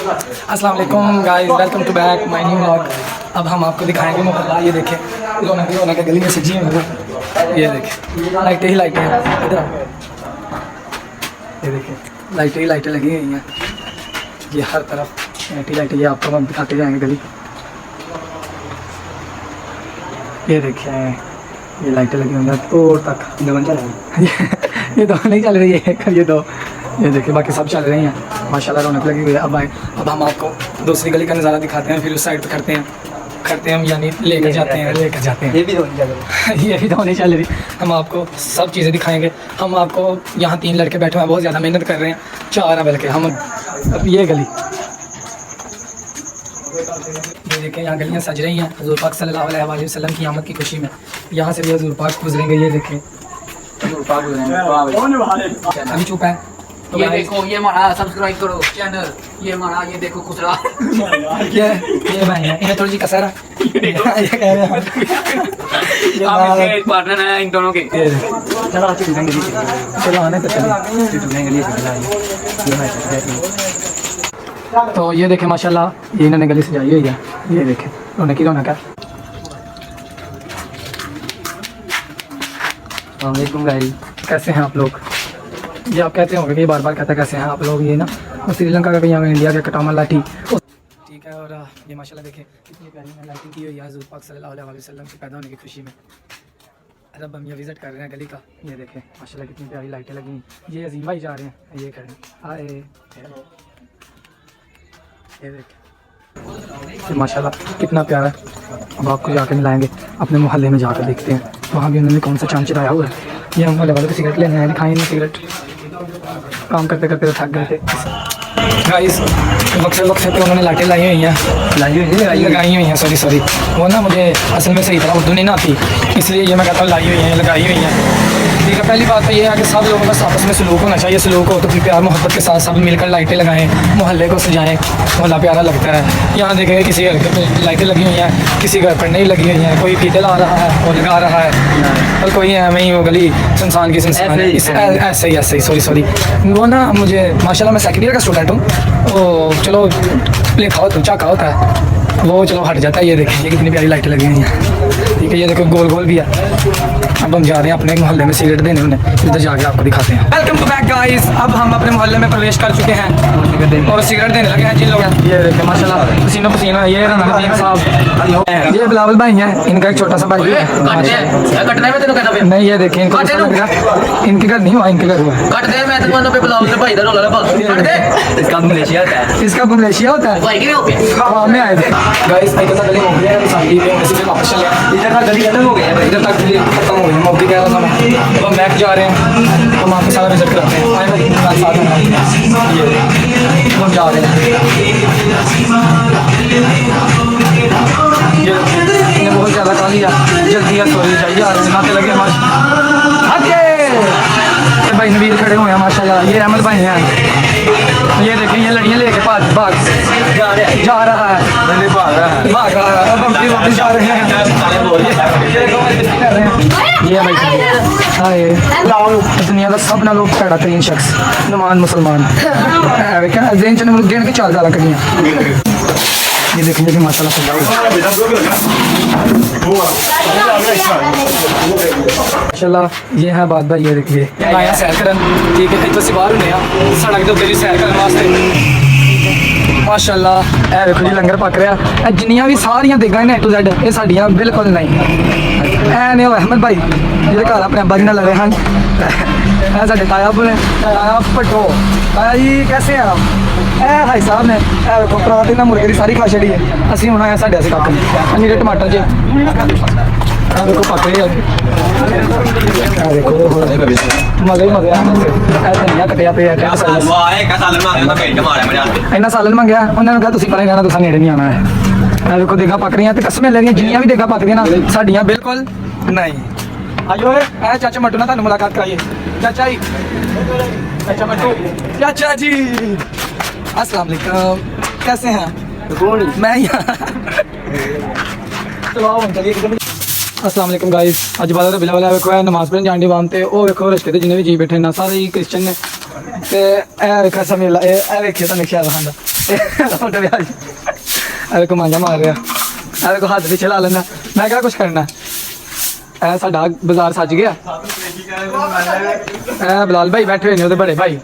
अस्सलाम वालेकुम guys, welcome to back my new vlog. अब हम आपको दिखाएंगे मोहल्ला। ये देखें रौनक गली में सजी हुई है। ये देखें लाइटें ही लाइटें हैं इधर। ये देखें लाइटें ही लाइटें लगी हुई हैं। ये हर तरफ लाइटें लाइटें। ये आपको हम दिखाते जाएंगे गली। ये देखें ये लाइटें लगी हुई हैं तो तक दमन चल रही है। ये दो नहीं चल रही है, ये दो। ये देखिए बाकी सब चल रही हैं माशाल्लाह, रौनक लगी हुई है। अब अब हम आपको दूसरी गली का नज़ारा दिखाते हैं, फिर उस साइड पे करते हैं हम यानी लेकर जाते हैं। ये भी तो नहीं चल रही। हम आपको सब चीज़ें दिखाएंगे। हम आपको यहाँ 3 लड़के बैठे हुए हैं, बहुत ज़्यादा मेहनत कर रहे हैं, 4 हैं बल्कि हम। अब ये गली ये देखें, यहाँ गलियाँ सज रही हैं हुज़ूर पाक सल्लल्लाहु अलैहि वसल्लम की आमद की खुशी में। यहाँ से भी हुज़ूर पाक गुजरेंगे। ये देखें हुज़ूर पाक गुजरेंगे। अभी चुप है तो ये देखो, ये हमारा सब्सक्राइब करो चैनल। ये हमारा ये देखो खुसरा। ये भाई है, इन्हें थोड़ी सी कसर है। आप इसके पार्टनर हैं इन दोनों के। चलो आने तो ये देखें माशाल्लाह, ये इन्होंने गली सजाई हुई है। ये देखें रौनक ही रौनक है। वालेकुम गाइस, कैसे हैं आप लोग? ये आप कहते होंगे कि बार बार कहता कैसे हैं आप लोग। ये ना श्रीलंका का भी यहाँ इंडिया का कटामा लाठी ठीक है। और ये माशाल्लाह देखें कितनी प्यारी लाइटिंग की हुई है हुज़ूर पाक सल्लल्लाहु अलैहि वसल्लम के पैदा होने की खुशी में। अब हम ये विज़िट कर रहे हैं गली का। ये देखें माशाल्लाह कितनी प्यारी लाइटें लगी हैं। ये अजीम भाई जा रहे हैं, ये करें हाय। ये देखें माशाल्लाह कितना प्यारा है। अब आपको जाकर मिलाएंगे अपने मोहल्ले में, जाकर देखते हैं वहाँ भी उन्होंने कौन सा चांद चढ़ाया हुआ है। ये हम मोहल्ले वालों को सिगरेट लेने आए, दिखाएँ नहीं सिगरेट। काम करते करते तो थक गए थे गाइस। वक्त पे उन्होंने लाइटें लाई हुई हैं, लगाई हुई हैं। सॉरी वो ना मुझे असल में सही तरह उर्दू नहीं ना आती, इसलिए ये मैं कहता हूँ लाई हुई हैं, लगाई हुई हैं। ठीक है, पहली बात तो ये है कि सब लोगों का आपस में सलूक होना चाहिए। सलूक हो तो फिर प्यार मोहब्बत के साथ सब मिलकर लाइटें लगाएं, मोहल्ले को सजाएं, मोहल्ला प्यारा लगता है। यहाँ देखें किसी घर पे लाइटें लगी हुई हैं, किसी घर पर नहीं लगी हुई हैं। कोई फीते ला रहा है और लगा रहा है, और कोई है वहीं वो गली संसान की संसान ऐसे ही सॉरी वो ना मुझे माशाल्लाह मैं सेकेंड ईयर का स्टूडेंट हूँ। वो चलो प्ले खाओ तो चाका होता है वो, चलो हट जाता है। ये देखिए ये कितनी प्यारी लाइटें लगी हुई हैं। ठीक है, ये देखो गोल भी है। अब हम जा रहे हैं अपने मोहल्ले में सिगरेट देने, उन्हें इधर जाके आपको दिखाते हैं। Welcome to back guys. अब हम अपने मोहल्ले में प्रवेश कर चुके हैं और सिगरेट देने लगे हैं जिन लोग हैं। ये देखिए माशाल्लाह पसीना पसीना। ये रनदीन साहब, ये बिलावल भाई हैं, इनका एक छोटा सा भाई है। नहीं ये देखिए इनको इनके घर नहीं हुआ, इनके घर हुआ। इसका मलेशिया होता है। में आए थे गाइस, गली हो गई है, वापस चले इधर तक गली खत्म हो गई है, इधर तक गली खत्म हो गई। मौके कह रहा था मैं, अब हम मैक जा रहे हैं, हम आपके सारा विजिट कराते हैं। आए भाई साथ में ये हम जा रहे हैं। ये बहुत ज़्यादा खा लिया, जल्दी है सॉरी चाहिए नाते लगे भाई। नवीर खड़े हुए हैं माशाल्लाह। ये अहमद भाई हैं। ये देखें ये लड़ियाँ लेके भाग जा रहा है। अब हम फिर वापस जा रहे हैं। ये भाई हाय दुनिया का सब ना लोग पैदा तरीन शख्स नमान मुसलमान जैन चने मुल्क के 4 गाला करियाँ। ये देखेंगे कि माशाल्लाह माशाल्लाह ये है बात भाई। ये देखिए आया सैर करन, ठीक है तो बाहर होने सड़क के उत्ते सैर करने वास्ते माशाल्लाह। ए देखो जी लंगर पक रहा। जिन्नियां भी सारियां देगा ने A to Z ये साडियां बिल्कुल नहीं। ए ने अहमद भाई जिहदे घर अपने अब्बा जी नाल लगे हैं। ए साडे ताया भट्टो। ताया जी कैसे हैं आप? ए भाई साहब ने ए देखो पराठे ना मुर्गे की सारी खा छड़ी है। असीं हुण आए साडे असीं कक्ख नहीं। नीरे टमाटर जे देखो पक रही है। देखो मजे धनिया कटिया पे इन्ना सालन मंगया उन्होंने कहा तुसीं परे रहना, तुसां नेड़े नहीं आना है। देखो देगा पक रही ते कसमें ले रही जिन्नियां भी देगा पक रही ना साडियां बिल्कुल नहीं। आइयो ए चाचा मट्टू ना तुहानूं मुलाकात कराइए। चाचा जी, चाचा मट्टू, चाचा जी अस्सलाम वालेकुम, कैसे हैं? मैं यहाँ चलो आओ हम चलिए। अस्सलाम वालेकुम गाइस। अज बादल बिला वाला वेखो नमाज पढ़न जान दी वाम ते ओ वेखो रिश्ते ते जिन्ने भी जी बैठे ना सारे ही क्रिश्चियन ने ते ए वेखो सा मेला ए वेखिए तुहानूं ख्याल रखना अरे को मांझा मार रहा अरे को हाथ पीछे ला लेना मैं क्या कुछ करना ऐ साडा बाजार सज गया ऐ बिलाल भाई बैठे ने बड़े भाई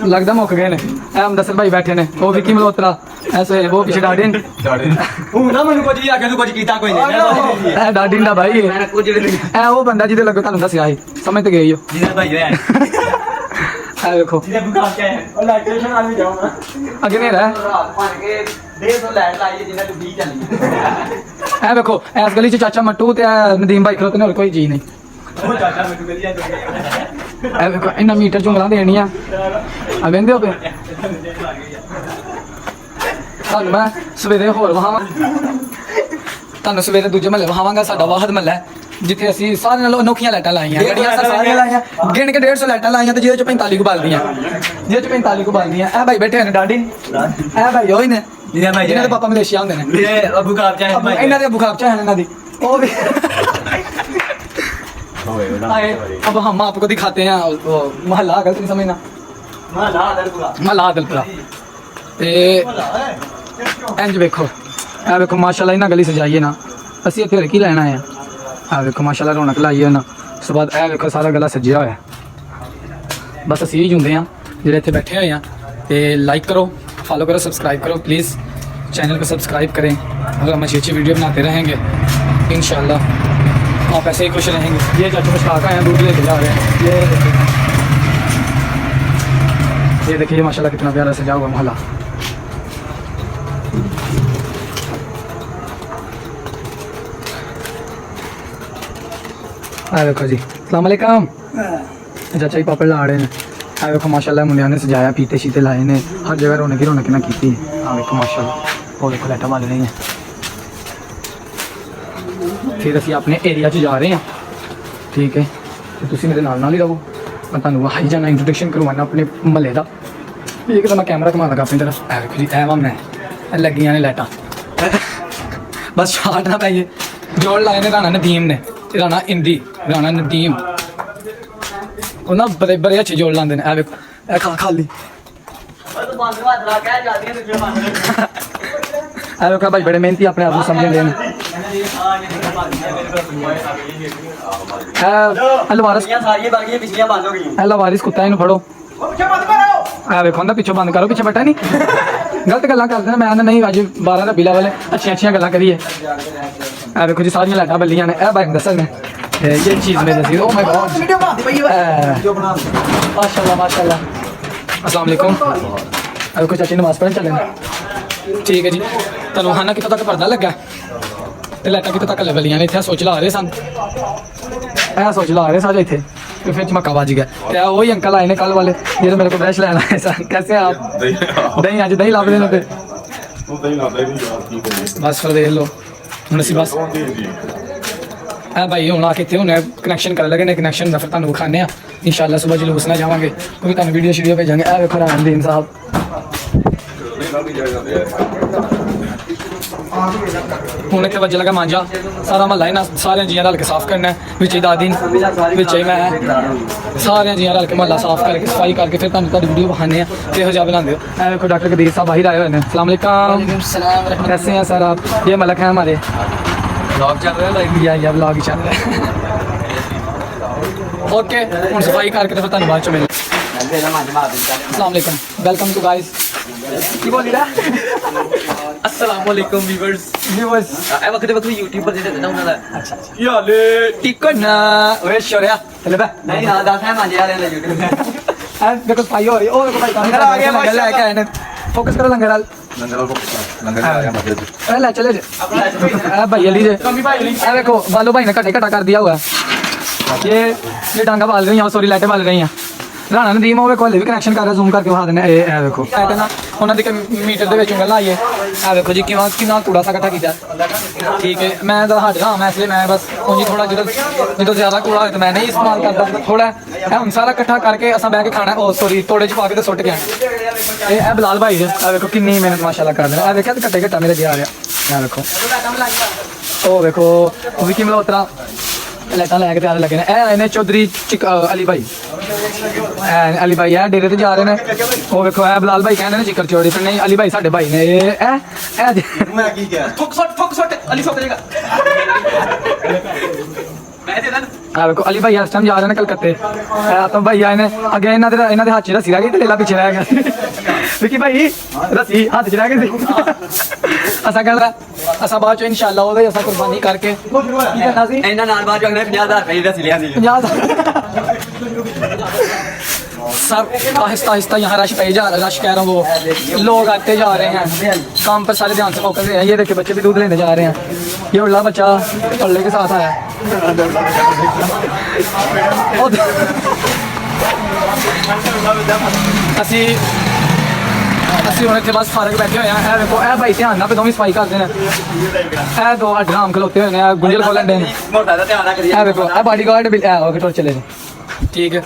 लगता मुक गए ने ऐ मुदस्सिर भाई बैठे ने वो विक्की मल्होत्रा ऐसे वो पीछे डाडिन ऐ डाडिन दा भाई ऐ वो बंदा जिदे लगे तुहानू दस्सिया ही समझ ते गए हो ऐ देखो अगे नहीं रहा ऐ देखो इस गली च चाचा मट्टू ते नदीम भाई खलोते ने और कोई जी नहीं ऐ देखो इन्ना मीटर चुंगला देनियां आ वेंदे हो पे ਤੁਹਾਨੂੰ ਮੈਂ ਸਵੇਰੇ ਹੋਰ ਵਹਾਵਾਂ ਤੁਹਾਨੂੰ ਸਵੇਰੇ ਦੂਜੇ ਮਹੱਲੇ ਵਹਾਵਾਂਗਾ ਸਾਡਾ ਵਾਹਦ ਮਹੱਲਾ ਜਿੱਥੇ ਅਸੀਂ ਸਾਰਿਆਂ ਨਾਲੋਂ ਅਨੋਖੀਆਂ ਲਾਈਟਾਂ ਲਾਈਆਂ ਗੱਡੀਆਂ ਸਾਰੀਆਂ ਲਾਈਆਂ ਗਿਣ ਕੇ 150 ਲਾਈਟਾਂ ਲਾਈਆਂ ਤੇ ਜਿਹਦੇ ਚ 45 ਕੁ ਬਲਦੀਆਂ ਜਿਹਦੇ ਚ 45 ਕੁ ਬਲਦੀਆਂ ਇਹ ਭਾਈ ਬੈਠੇ ਨੇ ਡਾਡੀ ਇਹ ਭਾਈ ਹੋਈ ਨੇ ਜਿਹਨਾਂ ਦੇ ਪਾਪਾ ਮਲੇਸ਼ੀਆ ਹੁੰਦੇ ਨੇ ਇਹ ਅਬੂ ਖਾਬਚਾ ਹੈ ਇਹਨਾਂ ਦੇ ਅਬੂ ਖਾਬਚਾ ਹੈ ਇਹਨਾਂ ਦੀ ਉਹ ਵੀ आए अब हम आपको दिखाते हैं महल्ला गलत नहीं समझना महल्ला आदलपुरा इंज वेखो ए वेखो माशाल्लाह इन्हां गली सजाइए ना असीं इत्थे की लैना है आ वेखो माशाल्लाह रौनक लाइए ना उस तो बाद ए वेखो सारा गला सजिया होया बस असीं ही जुंदे हैं जेह्ड़े इत्थे बैठे हुए हैं ते लाइक करो फॉलो करो सब्सक्राइब करो प्लीज़ चैनल को सब्सक्राइब करें और हम अच्छी अच्छी वीडियो बनाते रहेंगे इंशाल्लाह आप ऐसे ही खुश रहेंगे ये चाचू मुश्ताक आए हैं दूध लेके जा रहे हैं ये देखिए माशाल्लाह कितना प्यारा सजा हुआ मोहल्ला आ देखो जी अस्सलाम वालेकुम चाचा जी पापड़ ला रहे हैं आ देखो माशाल्लाह मुंडिया ने सजाया पीते शीते लाए ने हर जगह रौनक ना की आ देखो माशाल्लाह और देखो लाइटां मार रही हैं फिर असीं अपने एरिया च जा रहे हैं ठीक है तो तुसीं मेरे नाल ही रहो मैं तुहानूं हाई जाना इंट्रोडक्शन करवाना अपने महल्ले का एक तो मैं कैमरा घुमा लगा अपनी तरफ ऐ देखो जी ऐ वा मैं लगियां ने लाइटां बस शाट ना पाइए जोड़ लाए ने राणा नदीम ने राणा इंदी राणा नदीम वो ना बड़े अच्छे जोड़ लाते हैं ऐ देखो ऐ खाली ऐ देखो भाई बड़े मेहनती अपने आप को समझ रहे हैं लवारिस कुत्ता इन्हू फड़ो देखो पिछो बंद करो पिछे बटा नहीं गलत गल्लां करदे ने मैं नहीं अज 12 रबीला वाले अच्छी गल्लां करिए देखो जी सारियां लाइटां बल्लियां ने भाई दसन ने ये चीज़ में दसी ओ माय गॉड माशाल्लाह माशाल्लाह अस्सलाम वालेकुम देखो चाची नमाज पढ़न चले ठीक है जी तुहानूं हाना कितों तक पर्दा लगा ते लाइटां कितों तक बल्लियां ने इत्थे सोच ला रहे सन सोच ला रहे सारे इत्थे तो फिर चमका बज गया तो वही अंकल आए ने कल वाले जो मेरे को ब्रश लेना है सन कैसे आप दही अज दही ला देना बस फिर देख लो हम असी बस भाई हूँ आके हूँ कनैक्शन कर लगे कनैक्शन का फिर तुम विखाने इंशाल्लाह सुबह जुलूस ना जावांगे क्योंकि तुम वीडियो शीडियो भेजांगे देखो रामदीन साहब हूँ इतने बजे लगा मांझा सारा महल्ला ही ना सारे जियां रल के साफ करना है बिच दादी बिच मैं सारे जियां रल के महल्ला साफ करके सफाई करके फिर तुम वीडियो विखाने किहो जिहा बनाते हो देखो डॉक्टर कदीर साहब बाहर आए हुए हैं अस्सलाम वालेकुम कैसे हैं सर आप ये मलक हैं हमारे ब्लॉग चल रहा है या ब्लॉग ही चल रहा है ओके हूँ सफाई करके तो फिर तुम बाद च मिल अस्सलाम वालेकुम वेलकम टू गाइस की बोली रहा अस्सलाम वालेकुम व्यूअर्स व्यूअर्स ए वक्त वक्त YouTube पर देते ना उन्होंने अच्छा याले टिकना ओए शोरिया चले बे नहीं ना दास है मांझे वाले YouTube देखो सफाई हो रही है ओ देखो भाई लंगर आ गया लंगर लेके आए ने फोकस करो लंगर वाल लंगर आ गया मस्जिद ले चले भाई अली जे देखो बालो भाई ने कटा कर दिया हुआ है ये डांगा बाल रही हैं सॉरी लाइटें बाल रही हैं राणा नदीम होवे कोले भी कनेक्शन कर रहा जूम करके वहा देना ए देखो ए कहना उन्हां दी मीटर दे विच ਉਂਗਲ लाइए ए देखो जी कितना कूड़ा सा इकट्ठा कीता ठीक है मैं जरा हट रहा मैं इसलिए मैं बस उंजी थोड़ा जो ज़्यादा कूड़ा हो तो मैं नहीं इस्तेमाल करता थोड़ा हम सारा इकट्ठा करके असां बैठ के खाना ओ सॉरी तोड़े च पा के तो सुट के आए ए बिलाल भाई ए देखो कितनी मेहनत माशाल्लाह कर रहे हैं ए देखो कट्टे घट्टा मेरे गया आ रहा ए देखो ओ देखो विकी मल्होत्रा लाइटां लैके तैयार लगे ने ए आए ने चौधरी अली भाई अली भाई है डेरे ते जा रहे ने वो देखो है बिलाल भाई कहने ने जिक्र चोरी पर नहीं अली भाई साडे भाई ने मैं की क्या ठुक सट अली ठुक जाएगा मैं दे दैन देखो अली भाई इस टाइम जा रहे हैं कलकत्ते तो भाई आए ने अगे इन्होंने हाथ च रस्सी रह गई लेला पीछे रह गया विकी भाई रस्सी हाथ च रह गई असा कल असा बाद चो इंशाल्लाह ओदे असा कुर्बानी करके की करना सी ਇਹਨਾਂ ਨਾਲ ਬਾਅਦ ਜਗਨੇ 50000 ਰੁਪਏ ਦਾ ਸੀ ਲਿਆ ਸੀ 50 सब आहिस्ता आहिस्ता यहाँ रश पे जा रश कह रहा हूँ वो लोग आते जा रहे हैं काम पर सारे ध्यान से फोकस रहे हैं ये देखिए बच्चे भी दूध लेने जा रहे हैं ये उल्ला बच्चा पल्ले के साथ आया असी ਅਸੀਂ ਹੁਣ ਇੱਥੇ ਬਸ ਫਾਰਗ ਬੈਠੇ ਹੋਏ ਆ ਇਹ ਦੇਖੋ ਇਹ ਭਾਈ ਧਿਆਨ ਨਾਲ ਦੋਵੇਂ ਸਫਾਈ ਕਰਦੇ ਨੇ ਇਹ ਦੋ ਡਰਾਮ ਖਲੋਤੇ ਹੋਏ ਨੇ ਗੁੰਝਲ ਖੋਲਣ ਦੇ ਮੋਟਾ ਦਾ ਧਿਆਨ ਰੱਖ ਇਹ ਦੇਖੋ ਇਹ ਬਾਡੀਗਾਰਡ ਵੀ ਉਹ ਕਿਟੋਰ ਚਲੇ ਨੇ ਠੀਕ ਹੈ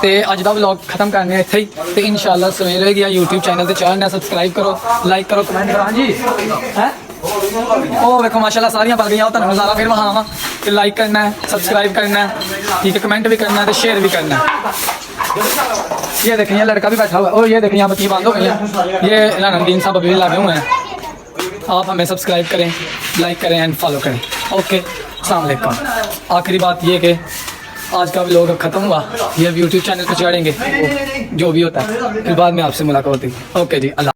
ਤੇ ਅੱਜ ਦਾ ਵਲੌਗ ਖਤਮ ਕਰਨੇ ਆ ਇੱਥੇ ਹੀ ਤੇ ਇਨਸ਼ਾਅੱਲਾ ਸਵੇਰ ਹੋਏਗੀ YouTube ਚੈਨਲ ਤੇ ਚੈਨਲ ਨੂੰ ਸਬਸਕ੍ਰਾਈਬ ਕਰੋ ਲਾਈਕ ਕਰੋ ਕਮੈਂਟ ਕਰੋ ਹਾਂਜੀ ਹੈ ਉਹ ਵੇਖੋ ਮਾਸ਼ਾਅੱਲਾ ਸਾਰੀਆਂ ਪਲ ਗਈਆਂ ਉਹ ਤੁਹਾਨੂੰ ਨਜ਼ਾਰਾ ਫਿਰ ਵਹਾਵਾਂ ਕਿ ਲਾਈਕ ਕਰਨਾ ਹੈ सब्सक्राइब करना है ठीक है कमेंट भी करना है तो शेयर भी करना है ये देखें ये लड़का भी बैठा हुआ है और ये देखें यहाँ बच्ची बंद हो गई है ये नंदीन साहब अभी लगे हुए हैं आप हमें सब्सक्राइब करें लाइक करें एंड फॉलो करें ओके अस्सलाम वालेकुम आखिरी बात ये कि आज का व्लॉग अब ख़त्म हुआ ये यूट्यूब चैनल पर चढ़ेंगे जो भी होता है फिर बाद में आपसे मुलाकात होती है ओके जी अल्लाह